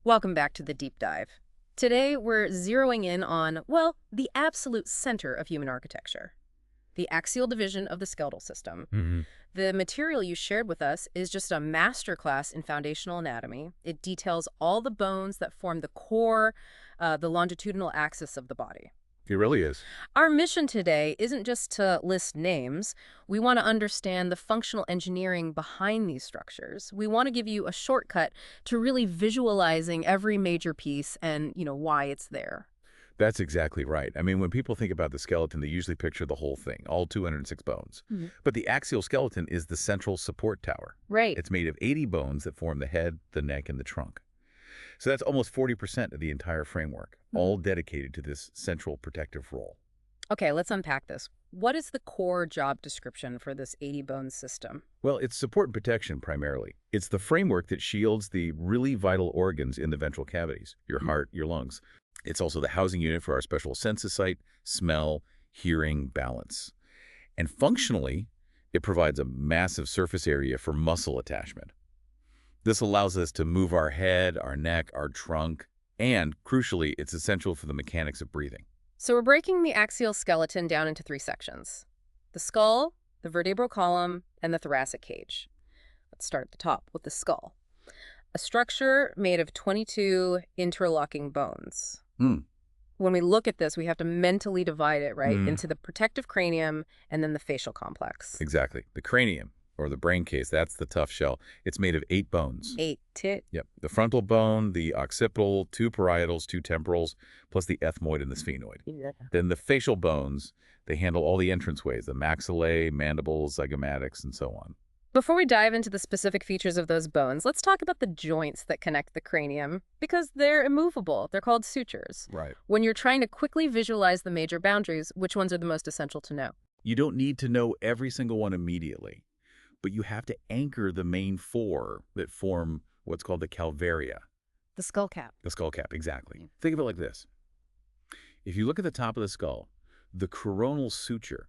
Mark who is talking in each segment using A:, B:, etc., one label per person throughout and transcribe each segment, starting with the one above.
A: Welcome back to the deep dive. Today, we're zeroing in on, well, the absolute center of human architecture, the axial division of the skeletal system. The material you shared with us is just a masterclass in foundational anatomy. It details all the bones that form the core, the longitudinal axis of the body.
B: It really is.
A: Our mission today isn't just to list names. We want to understand the functional engineering behind these structures. We want to give you a shortcut to really visualizing every major piece and, why it's there.
B: That's exactly right. I mean, when people think about the skeleton, they usually picture the whole thing, all 206 bones. But the axial skeleton is the central support tower.
A: Right.
B: It's made of 80 bones that form the head, the neck, and the trunk. So that's almost 40% of the entire framework, all dedicated to this central protective role.
A: Okay, let's unpack this. What is the core job description for this 80-bone system?
B: Well, it's support and protection primarily. It's the framework that shields the really vital organs in the ventral cavities, your heart, your lungs. It's also the housing unit for our special senses sight, smell, hearing, balance. And functionally, it provides a massive surface area for muscle attachment. This allows us to move our head, our neck, our trunk, and, crucially, it's essential for the mechanics of breathing.
A: So we're breaking the axial skeleton down into 3 sections: the skull, the vertebral column, and the thoracic cage. Let's start at the top with the skull. A structure made of 22 interlocking bones. When we look at this, we have to mentally divide it, right, into the protective cranium and then the facial complex.
B: Exactly. The cranium, or the brain case, that's the tough shell. It's made of 8 bones.
A: 8.
B: Yep. The frontal bone, the occipital, 2 parietals, 2 temporals, plus the ethmoid and the sphenoid.
A: Yeah.
B: Then the facial bones, they handle all the entranceways, the maxillae, mandibles, zygomatics, and so on.
A: Before we dive into the specific features of those bones, let's talk about the joints that connect the cranium, because they're immovable. They're called sutures.
B: Right.
A: When you're trying to quickly visualize the major boundaries, which ones are the most essential to know?
B: You don't need to know every single one immediately, but you have to anchor the main 4 that form what's called the calvaria.
A: The skull cap.
B: The skull cap, exactly. Think of it like this. If you look at the top of the skull, the coronal suture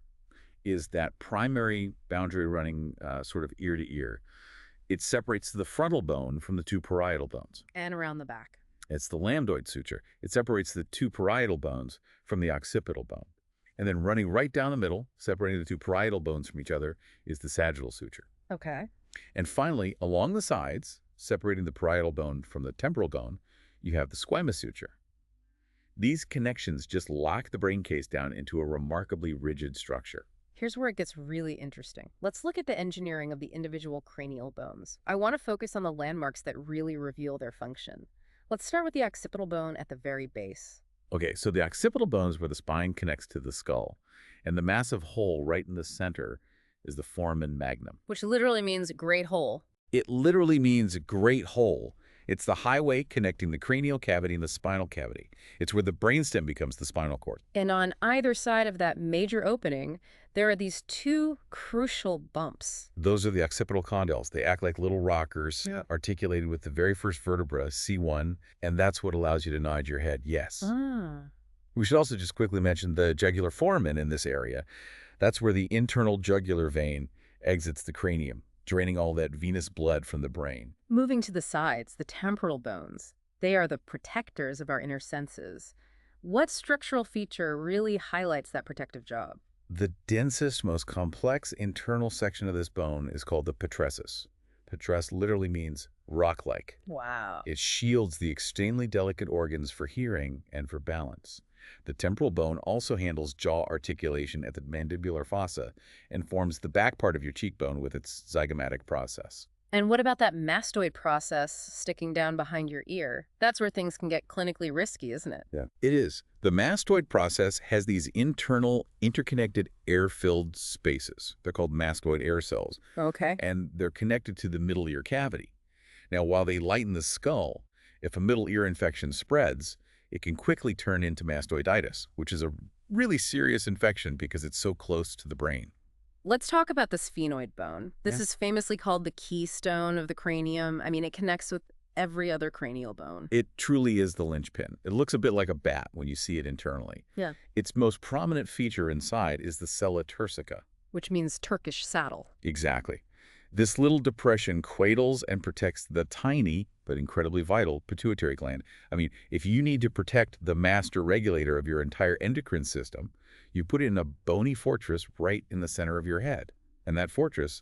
B: is that primary boundary running sort of ear to ear. It separates the frontal bone from the 2 parietal bones.
A: And around the back.
B: It's the lambdoid suture. It separates the 2 parietal bones from the occipital bone. And then running right down the middle, separating the 2 parietal bones from each other, is the sagittal suture.
A: Okay.
B: And finally, along the sides, separating the parietal bone from the temporal bone, you have the squamous suture. These connections just lock the brain case down into a remarkably rigid structure.
A: Here's where it gets really interesting. Let's look at the engineering of the individual cranial bones. I want to focus on the landmarks that really reveal their function. Let's start with the occipital bone at the very base.
B: Okay, so the occipital bone is where the spine connects to the skull, and the massive hole right in the center is the foramen magnum.
A: Which literally means great hole.
B: It literally means great hole. It's the highway connecting the cranial cavity and the spinal cavity. It's where the brainstem becomes the spinal cord.
A: And on either side of that major opening, there are these 2 crucial bumps.
B: Those are the occipital condyles. They act like little rockers, articulated with the very first vertebra, C1, and that's what allows you to nod your head, yes. We should also just quickly mention the jugular foramen in this area. That's where the internal jugular vein exits the cranium, draining all that venous blood from the brain.
A: Moving to the sides, the temporal bones. They are the protectors of our inner senses. What structural feature really highlights that protective job?
B: The densest, most complex internal section of this bone is called the patressus. Patresse literally means rock-like.
A: Wow.
B: It shields the extremely delicate organs for hearing and for balance. The temporal bone also handles jaw articulation at the mandibular fossa and forms the back part of your cheekbone with its zygomatic process.
A: And what about that mastoid process sticking down behind your ear? That's where things can get clinically risky, isn't it?
B: Yeah, it is. The mastoid process has these internal, interconnected air-filled spaces. They're called mastoid air cells.
A: Okay.
B: And they're connected to the middle ear cavity. Now, while they lighten the skull, if a middle ear infection spreads, it can quickly turn into mastoiditis, which is a really serious infection because it's so close to the brain.
A: Let's talk about the sphenoid bone. This is famously called the keystone of the cranium. I mean, it connects with every other cranial bone.
B: It truly is the linchpin. It looks a bit like a bat when you see it internally.
A: Yeah.
B: Its most prominent feature inside is the sella turcica.
A: Which means Turkish saddle.
B: Exactly. This little depression cradles and protects the tiny but incredibly vital pituitary gland. I mean, if you need to protect the master regulator of your entire endocrine system, you put it in a bony fortress right in the center of your head. And that fortress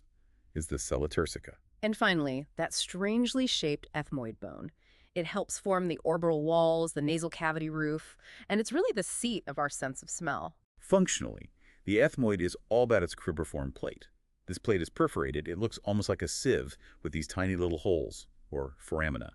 B: is the sella turcica.
A: And finally, that strangely shaped ethmoid bone. It helps form the orbital walls, the nasal cavity roof, and it's really the seat of our sense of smell.
B: Functionally, the ethmoid is all about its cribriform plate. This plate is perforated. It looks almost like a sieve with these tiny little holes, or foramina.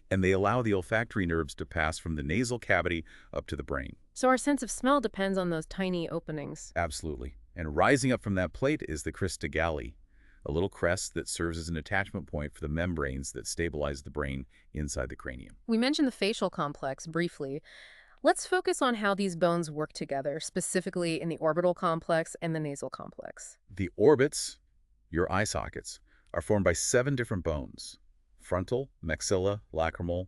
B: And they allow the olfactory nerves to pass from the nasal cavity up to the brain.
A: So our sense of smell depends on those tiny openings.
B: Absolutely. And rising up from that plate is the crista galli, a little crest that serves as an attachment point for the membranes that stabilize the brain inside the cranium.
A: We mentioned the facial complex briefly. Let's focus on how these bones work together, specifically in the orbital complex and the nasal complex.
B: The orbits, your eye sockets, are formed by 7 different bones: frontal, maxilla, lacrimal,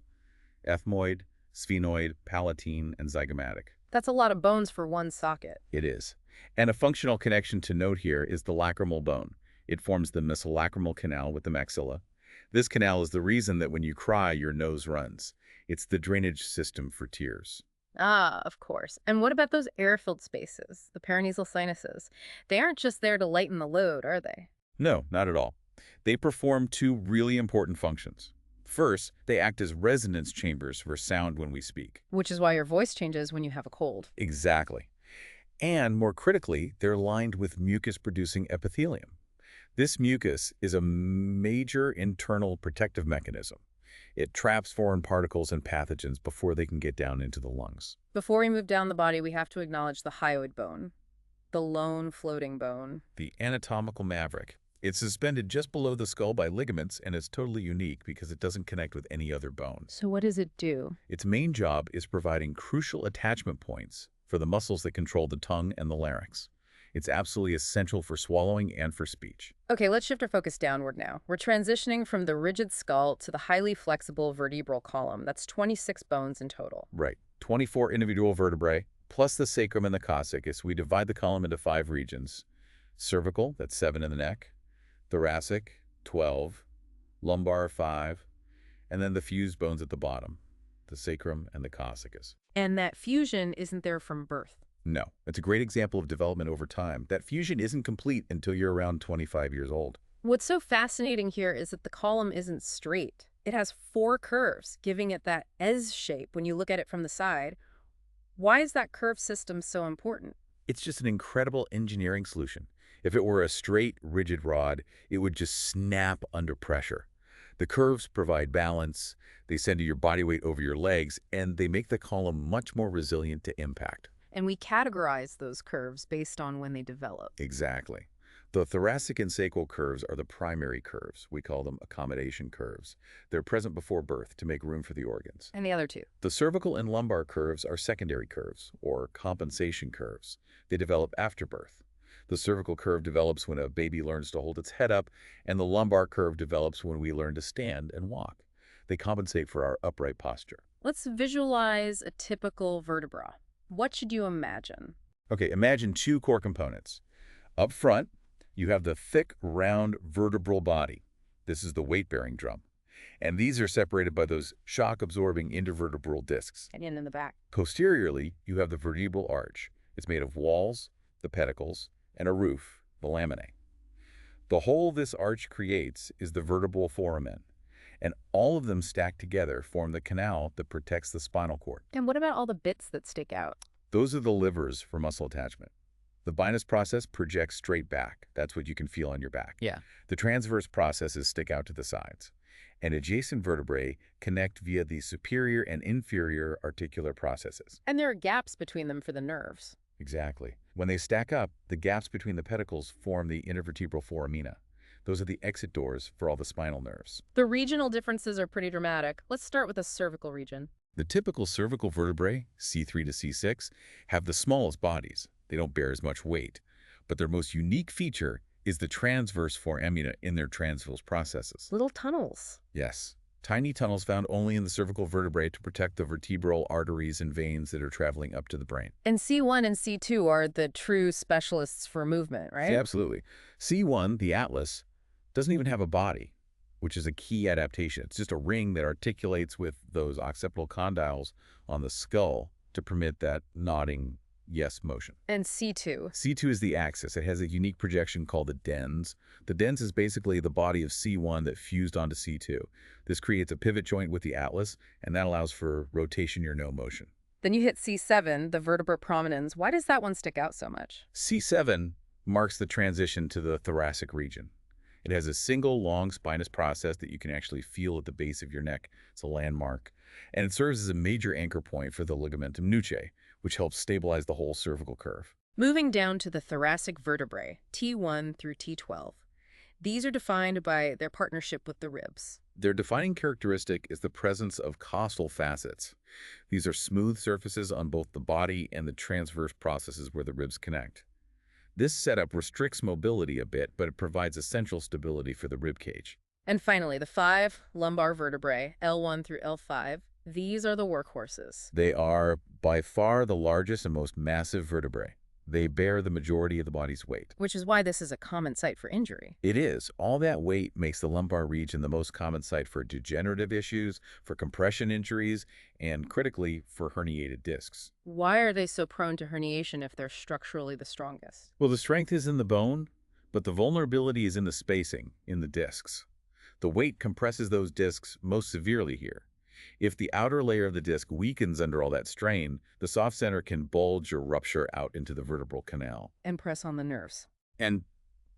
B: ethmoid, sphenoid, palatine, and zygomatic.
A: That's a lot of bones for one socket.
B: It is. And a functional connection to note here is the lacrimal bone. It forms the mesolacrimal canal with the maxilla. This canal is the reason that when you cry, your nose runs. It's the drainage system for tears.
A: Ah, of course. And what about those air-filled spaces, the paranasal sinuses? They aren't just there to lighten the load, are they?
B: No, not at all. They perform 2 really important functions. First, they act as resonance chambers for sound when we speak.
A: Which is why your voice changes when you have a cold.
B: Exactly. And more critically, they're lined with mucus-producing epithelium. This mucus is a major internal protective mechanism. It traps foreign particles and pathogens before they can get down into the lungs.
A: Before we move down the body, we have to acknowledge the hyoid bone, the lone floating bone.
B: The anatomical maverick. It's suspended just below the skull by ligaments, and it's totally unique because it doesn't connect with any other bone.
A: So what does it do?
B: Its main job is providing crucial attachment points for the muscles that control the tongue and the larynx. It's absolutely essential for swallowing and for speech.
A: Okay, let's shift our focus downward now. We're transitioning from the rigid skull to the highly flexible vertebral column. That's 26 bones in total.
B: Right. 24 individual vertebrae, plus the sacrum and the coccyx. We divide the column into 5 regions. Cervical, that's 7 in the neck. Thoracic, 12. Lumbar, 5. And then the fused bones at the bottom, the sacrum and the coccyx.
A: And that fusion isn't there from birth.
B: No, it's a great example of development over time. That fusion isn't complete until you're around 25 years old.
A: What's so fascinating here is that the column isn't straight. It has 4 curves, giving it that S shape when you look at it from the side. Why is that curved system so important?
B: It's just an incredible engineering solution. If it were a straight, rigid rod, it would just snap under pressure. The curves provide balance, they send your body weight over your legs, and they make the column much more resilient to impact.
A: And we categorize those curves based on when they develop.
B: Exactly. The thoracic and sacral curves are the primary curves. We call them accommodation curves. They're present before birth to make room for the organs.
A: And the other 2?
B: The cervical and lumbar curves are secondary curves, or compensation curves. They develop after birth. The cervical curve develops when a baby learns to hold its head up, and the lumbar curve develops when we learn to stand and walk. They compensate for our upright posture.
A: Let's visualize a typical vertebra. What should you imagine?
B: Okay, imagine 2 core components. Up front, you have the thick, round vertebral body. This is the weight-bearing drum. And these are separated by those shock-absorbing intervertebral discs.
A: And in the back.
B: Posteriorly, you have the vertebral arch. It's made of walls, the pedicles, and a roof, the laminae. The hole this arch creates is the vertebral foramen, and all of them stacked together form the canal that protects the spinal cord.
A: And what about all the bits that stick out?
B: Those are the livers for muscle attachment. The binus process projects straight back. That's what you can feel on your back.
A: Yeah.
B: The transverse processes stick out to the sides. And adjacent vertebrae connect via the superior and inferior articular processes.
A: And there are gaps between them for the nerves.
B: Exactly. When they stack up, the gaps between the pedicles form the intervertebral foramina. Those are the exit doors for all the spinal nerves.
A: The regional differences are pretty dramatic. Let's start with the cervical region.
B: The typical cervical vertebrae, C3 to C6, have the smallest bodies. They don't bear as much weight. But their most unique feature is the transverse foramina in their transverse processes.
A: Little tunnels.
B: Yes. Tiny tunnels found only in the cervical vertebrae to protect the vertebral arteries and veins that are traveling up to the brain.
A: And C1 and C2 are the true specialists for movement, right?
B: Yeah, absolutely. C1, the atlas, doesn't even have a body. which is a key adaptation. It's just a ring that articulates with those occipital condyles on the skull to permit that nodding yes motion.
A: And C2.
B: C2 is the axis. It has a unique projection called the dens. The dens is basically the body of C1 that fused onto C2. This creates a pivot joint with the atlas, and that allows for rotation or no motion.
A: Then you hit C7, the vertebra prominens. Why does that one stick out so much?
B: C7 marks the transition to the thoracic region. It has a single long spinous process that you can actually feel at the base of your neck. It's a landmark. And it serves as a major anchor point for the ligamentum nuchae, which helps stabilize the whole cervical curve.
A: Moving down to the thoracic vertebrae, T1 through T12. These are defined by their partnership with the ribs.
B: Their defining characteristic is the presence of costal facets. These are smooth surfaces on both the body and the transverse processes where the ribs connect. This setup restricts mobility a bit, but it provides essential stability for the rib cage.
A: And finally, the 5 lumbar vertebrae, L1 through L5. These are the workhorses.
B: They are by far the largest and most massive vertebrae. They bear the majority of the body's weight.
A: Which is why this is a common site for injury.
B: It is. All that weight makes the lumbar region the most common site for degenerative issues, for compression injuries, and critically, for herniated discs.
A: Why are they so prone to herniation if they're structurally the strongest?
B: Well, the strength is in the bone, but the vulnerability is in the spacing, in the discs. The weight compresses those discs most severely here. If the outer layer of the disc weakens under all that strain, the soft center can bulge or rupture out into the vertebral canal.
A: And press on the nerves.
B: And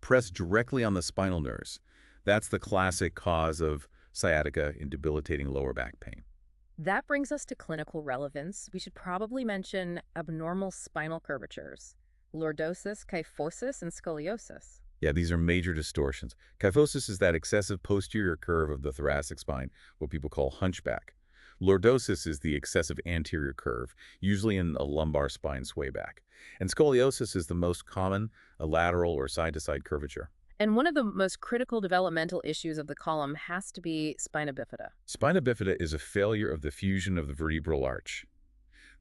B: press directly on the spinal nerves. That's the classic cause of sciatica in debilitating lower back pain.
A: That brings us to clinical relevance. We should probably mention abnormal spinal curvatures, lordosis, kyphosis, and scoliosis.
B: Yeah, these are major distortions. Kyphosis is that excessive posterior curve of the thoracic spine, what people call hunchback. Lordosis is the excessive anterior curve, usually in a lumbar spine swayback. And scoliosis is the most common, a lateral or side-to-side curvature.
A: And one of the most critical developmental issues of the column has to be spina bifida.
B: Spina bifida is a failure of the fusion of the vertebral arch,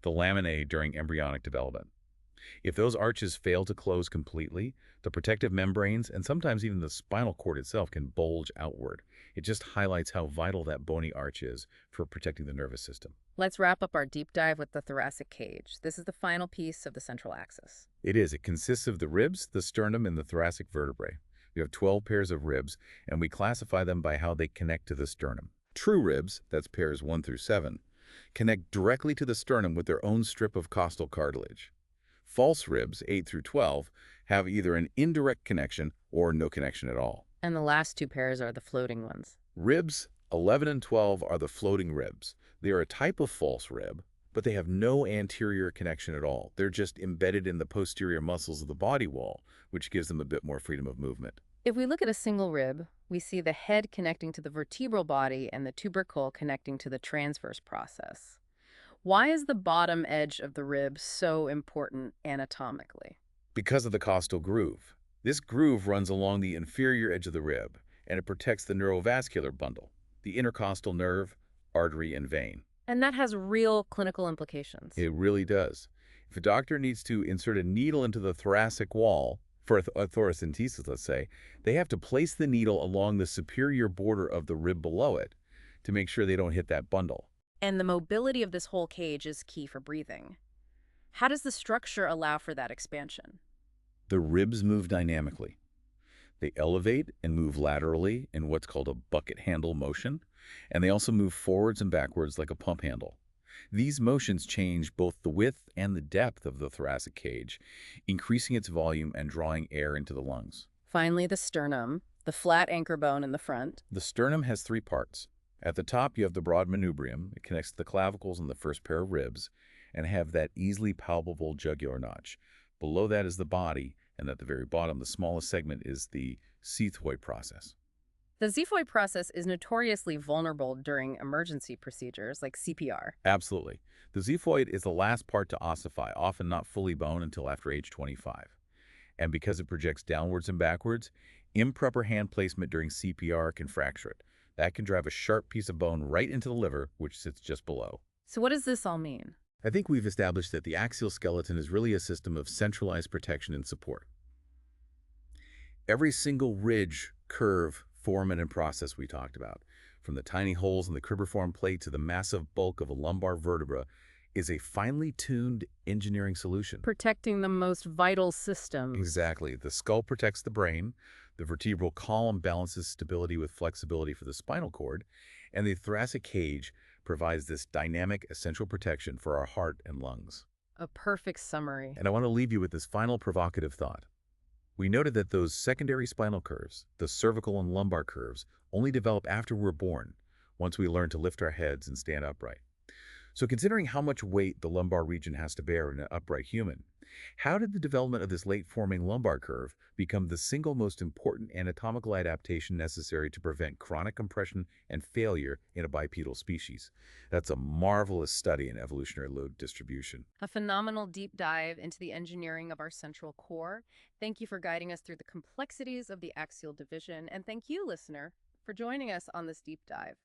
B: the laminae during embryonic development. If those arches fail to close completely, the protective membranes and sometimes even the spinal cord itself can bulge outward. It just highlights how vital that bony arch is for protecting the nervous system.
A: Let's wrap up our deep dive with the thoracic cage. This is the final piece of the central axis.
B: It is. It consists of the ribs, the sternum, and the thoracic vertebrae. We have 12 pairs of ribs, and we classify them by how they connect to the sternum. True ribs, that's pairs 1 through 7, connect directly to the sternum with their own strip of costal cartilage. False ribs, 8 through 12, have either an indirect connection or no connection at all.
A: And the last 2 pairs are the floating ones.
B: Ribs 11 and 12 are the floating ribs. They are a type of false rib, but they have no anterior connection at all. They're just embedded in the posterior muscles of the body wall, which gives them a bit more freedom of movement.
A: If we look at a single rib, we see the head connecting to the vertebral body and the tubercle connecting to the transverse process. Why is the bottom edge of the rib so important anatomically?
B: Because of the costal groove. This groove runs along the inferior edge of the rib, and it protects the neurovascular bundle, the intercostal nerve, artery, and vein.
A: And that has real clinical implications.
B: It really does. If a doctor needs to insert a needle into the thoracic wall, for a thoracentesis, let's say, they have to place the needle along the superior border of the rib below it to make sure they don't hit that bundle.
A: And the mobility of this whole cage is key for breathing. How does the structure allow for that expansion?
B: The ribs move dynamically. They elevate and move laterally in what's called a bucket handle motion, and they also move forwards and backwards like a pump handle. These motions change both the width and the depth of the thoracic cage, increasing its volume and drawing air into the lungs.
A: Finally, the sternum, the flat anchor bone in the front.
B: The sternum has 3 parts. At the top, you have the broad manubrium. It connects the clavicles and the first pair of ribs, and have that easily palpable jugular notch. Below that is the body, and at the very bottom, the smallest segment is the sphenoid process.
A: The xiphoid process is notoriously vulnerable during emergency procedures like CPR.
B: Absolutely. The xiphoid is the last part to ossify, often not fully bone until after age 25. And because it projects downwards and backwards, improper hand placement during CPR can fracture it. That can drive a sharp piece of bone right into the liver, which sits just below.
A: So what does this all mean?
B: I think we've established that the axial skeleton is really a system of centralized protection and support. Every single ridge, curve, foramen and process we talked about, from the tiny holes in the cribriform plate to the massive bulk of a lumbar vertebra, is a finely tuned engineering solution.
A: Protecting the most vital systems.
B: Exactly. The skull protects the brain, the vertebral column balances stability with flexibility for the spinal cord, and the thoracic cage provides this dynamic, essential protection for our heart and lungs.
A: A perfect summary.
B: And I want to leave you with this final provocative thought. We noted that those secondary spinal curves, the cervical and lumbar curves, only develop after we're born, once we learn to lift our heads and stand upright. So considering how much weight the lumbar region has to bear in an upright human, how did the development of this late-forming lumbar curve become the single most important anatomical adaptation necessary to prevent chronic compression and failure in a bipedal species? That's a marvelous study in evolutionary load distribution.
A: A phenomenal deep dive into the engineering of our central core. Thank you for guiding us through the complexities of the axial division, and thank you, listener, for joining us on this deep dive.